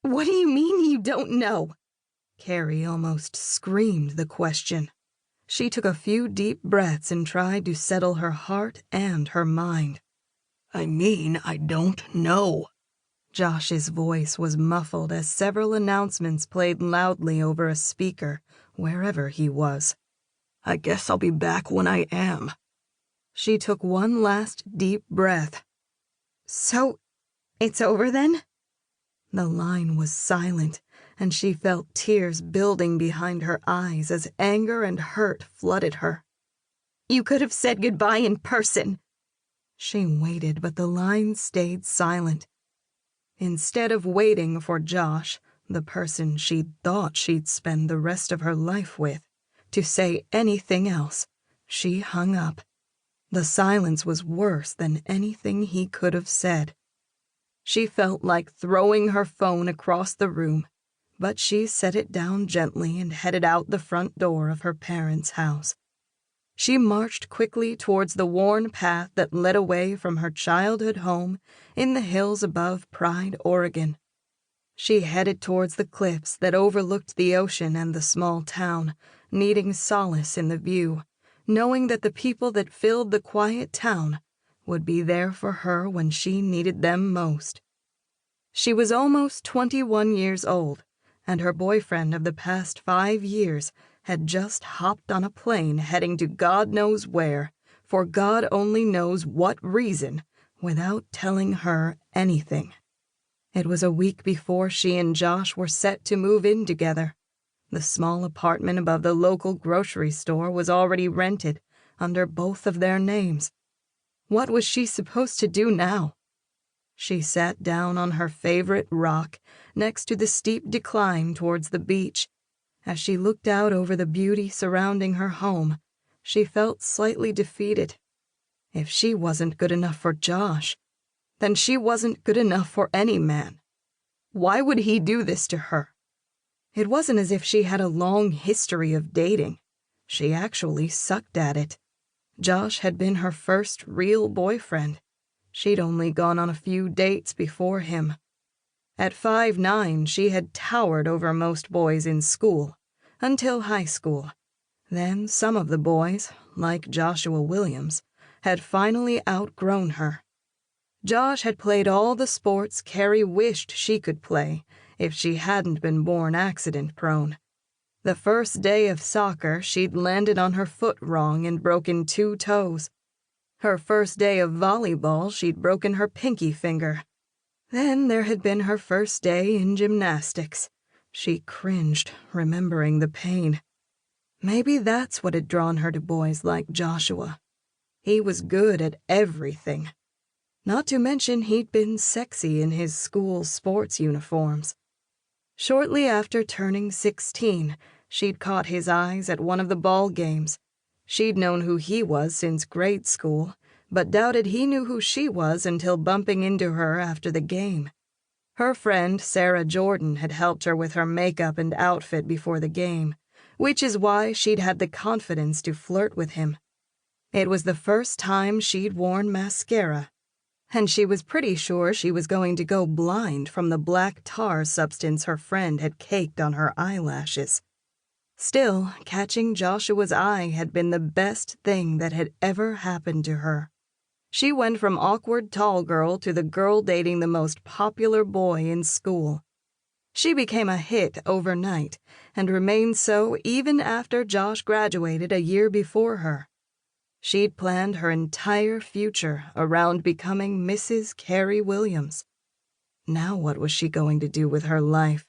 What do you mean you don't know? Carrie almost screamed the question. She took a few deep breaths and tried to settle her heart and her mind. I mean, I don't know. Josh's voice was muffled as several announcements played loudly over a speaker, wherever he was. I guess I'll be back when I am. She took one last deep breath. So, it's over then? The line was silent, and she felt tears building behind her eyes as anger and hurt flooded her. You could have said goodbye in person. She waited, but the line stayed silent. Instead of waiting for Josh, the person she'd thought she'd spend the rest of her life with, to say anything else, she hung up. The silence was worse than anything he could have said. She felt like throwing her phone across the room, but she set it down gently and headed out the front door of her parents' house. She marched quickly towards the worn path that led away from her childhood home in the hills above Pride, Oregon. She headed towards the cliffs that overlooked the ocean and the small town, needing solace in the view, knowing that the people that filled the quiet town would be there for her when she needed them most. She was almost 21 years old, and her boyfriend of the past 5 years had just hopped on a plane heading to God knows where, for God only knows what reason, without telling her anything. It was a week before she and Josh were set to move in together. The small apartment above the local grocery store was already rented, under both of their names. What was she supposed to do now? She sat down on her favorite rock next to the steep decline towards the beach. As she looked out over the beauty surrounding her home, she felt slightly defeated. If she wasn't good enough for Josh, then she wasn't good enough for any man. Why would he do this to her? It wasn't as if she had a long history of dating. She actually sucked at it. Josh had been her first real boyfriend. She'd only gone on a few dates before him. At 5'9", she had towered over most boys in school, until high school. Then some of the boys, like Joshua Williams, had finally outgrown her. Josh had played all the sports Carrie wished she could play if she hadn't been born accident-prone. The first day of soccer, she'd landed on her foot wrong and broken 2 toes. Her first day of volleyball, she'd broken her pinky finger. Then there had been her first day in gymnastics. She cringed, remembering the pain. Maybe that's what had drawn her to boys like Joshua. He was good at everything. Not to mention he'd been sexy in his school sports uniforms. Shortly after turning 16, she'd caught his eyes at one of the ball games. She'd known who he was since grade school, but doubted he knew who she was until bumping into her after the game. Her friend, Sarah Jordan, had helped her with her makeup and outfit before the game, which is why she'd had the confidence to flirt with him. It was the first time she'd worn mascara, and she was pretty sure she was going to go blind from the black tar substance her friend had caked on her eyelashes. Still, catching Joshua's eye had been the best thing that had ever happened to her. She went from awkward tall girl to the girl dating the most popular boy in school. She became a hit overnight and remained so even after Josh graduated a year before her. She'd planned her entire future around becoming Mrs. Carrie Williams. Now what was she going to do with her life?